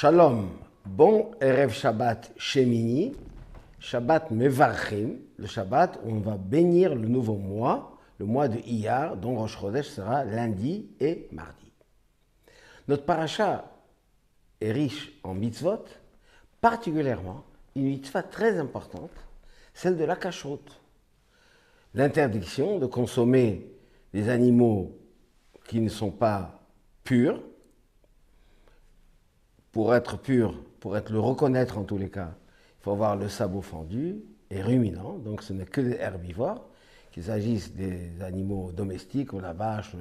Shalom, bon Erev Shabbat Shemini, Shabbat Mevarchim, le Shabbat où on va bénir le nouveau mois, le mois de Iyar, dont Rosh Chodesh sera lundi et mardi. Notre paracha est riche en mitzvot, particulièrement une mitzvah très importante, celle de la kashrut. L'interdiction de consommer des animaux qui ne sont pas purs. Pour être pur, pour être le reconnaître en tous les cas, il faut avoir le sabot fendu et ruminant, donc ce n'est que des herbivores, qu'il s'agisse des animaux domestiques, comme la vache,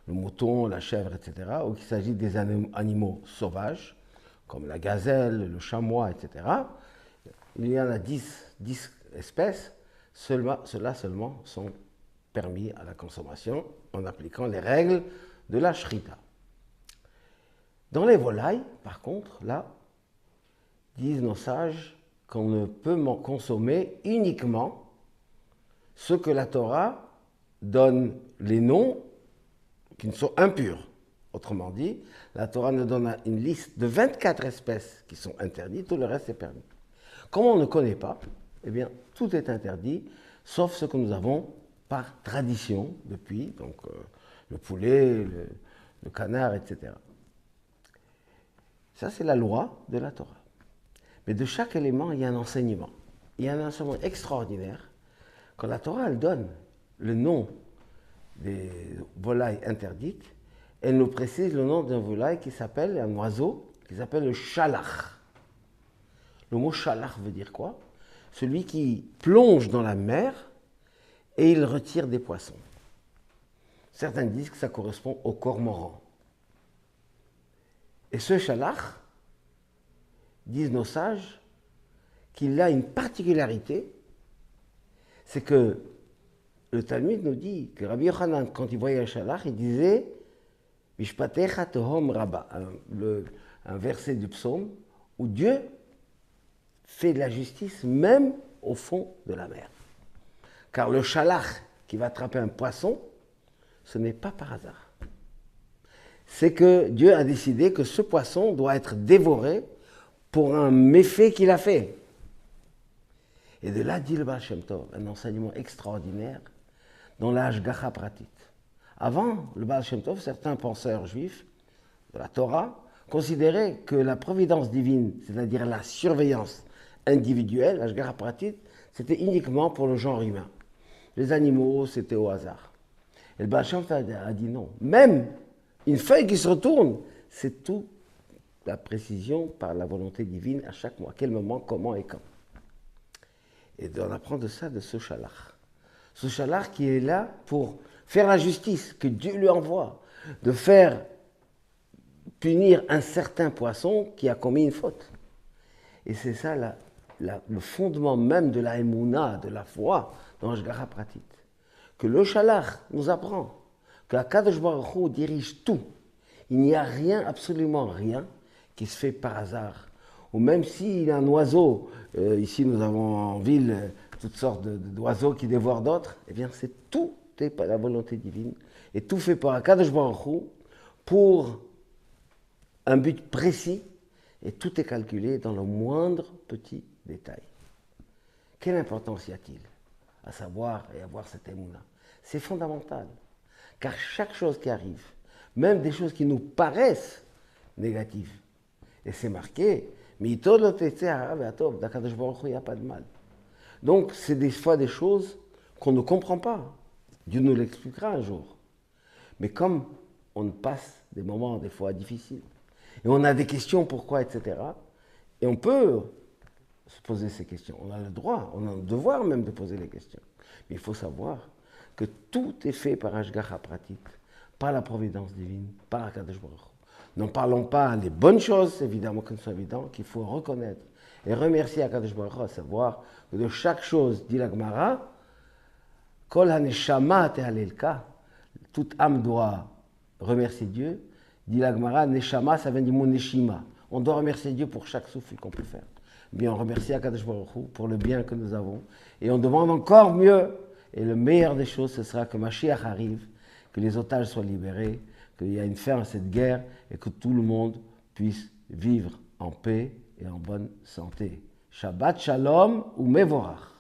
le mouton, la chèvre, etc., ou qu'il s'agisse des animaux sauvages, comme la gazelle, le chamois, etc. Il y en a 10 espèces, ceux-là seulement sont permis à la consommation en appliquant les règles de la shrita. Dans les volailles, par contre, là, disent nos sages qu'on ne peut consommer uniquement ce que la Torah donne les noms qui sont impurs. Autrement dit, la Torah nous donne une liste de 24 espèces qui sont interdites, tout le reste est permis. Comme on ne connaît pas, eh bien, tout est interdit, sauf ce que nous avons par tradition depuis, donc le poulet, le canard, etc. Ça, c'est la loi de la Torah. Mais de chaque élément, il y a un enseignement. Il y a un enseignement extraordinaire. Quand la Torah, elle donne le nom des volailles interdites, elle nous précise le nom d'un volaille qui s'appelle, un oiseau, qui s'appelle le shalach. Le mot shalach veut dire quoi? Celui qui plonge dans la mer et il retire des poissons. Certains disent que ça correspond au cormoran. Et ce shalach, disent nos sages, qu'il a une particularité, c'est que le Talmud nous dit que Rabbi Yochanan, quand il voyait un shalach, il disait « Mishpatecha tohom rabba », un verset du psaume où Dieu fait de la justice même au fond de la mer. Car le shalach qui va attraper un poisson, ce n'est pas par hasard. C'est que Dieu a décidé que ce poisson doit être dévoré pour un méfait qu'il a fait. Et de là dit le Baal Shem Tov, un enseignement extraordinaire dans la Hashgacha Pratit. Avant, le Baal Shem Tov, certains penseurs juifs de la Torah considéraient que la providence divine, c'est-à-dire la surveillance individuelle, la Hashgacha Pratit, c'était uniquement pour le genre humain. Les animaux, c'était au hasard. Et le Baal Shem Tov a dit non. Même une feuille qui se retourne, c'est tout la précision par la volonté divine à chaque mois. Quel moment, comment et quand. Et on apprend de ça, de ce shalach. Ce shalach qui est là pour faire la justice que Dieu lui envoie, de faire punir un certain poisson qui a commis une faute. Et c'est ça le fondement même de la émouna, de la foi dans Hashgacha Pratit. Que le shalach nous apprend que Akadosh Baruch Hu dirige tout. Il n'y a rien, absolument rien, qui se fait par hasard. Ou même s'il y a un oiseau, ici nous avons en ville toutes sortes d'oiseaux qui dévorent d'autres, eh bien tout est par la volonté divine. Et tout fait par Akadosh Baruch Hu pour un but précis, et tout est calculé dans le moindre petit détail. Quelle importance y a-t-il à savoir et avoir cette émouna? C'est fondamental. Car chaque chose qui arrive, même des choses qui nous paraissent négatives, et c'est marqué, mais il n'y a pas de mal. Donc, c'est des fois des choses qu'on ne comprend pas. Dieu nous l'expliquera un jour. Mais comme on passe des moments, des fois difficiles, et on a des questions, pourquoi, etc., et on peut se poser ces questions. On a le droit, on a le devoir même de poser les questions. Mais il faut savoir que tout est fait par Hashgacha Pratit, par la providence divine, par Akadosh Baruch Hu. N'en parlons pas les bonnes choses, évidemment, que c'est évident, qu'il faut reconnaître et remercier Akadosh Baruch Hu, à savoir que de chaque chose, dit la Gemara, Kol haneshama tehalelka, toute âme doit remercier Dieu. Dit la Gemara, neshama, ça vient du mot neshima. On doit remercier Dieu pour chaque souffle qu'on peut faire. Bien, on remercie Akadosh Baruch Hu pour le bien que nous avons. Et on demande encore mieux. Et le meilleur des choses, ce sera que Mashiach arrive, que les otages soient libérés, qu'il y a une fin à cette guerre et que tout le monde puisse vivre en paix et en bonne santé. Shabbat Shalom ou Mevorach.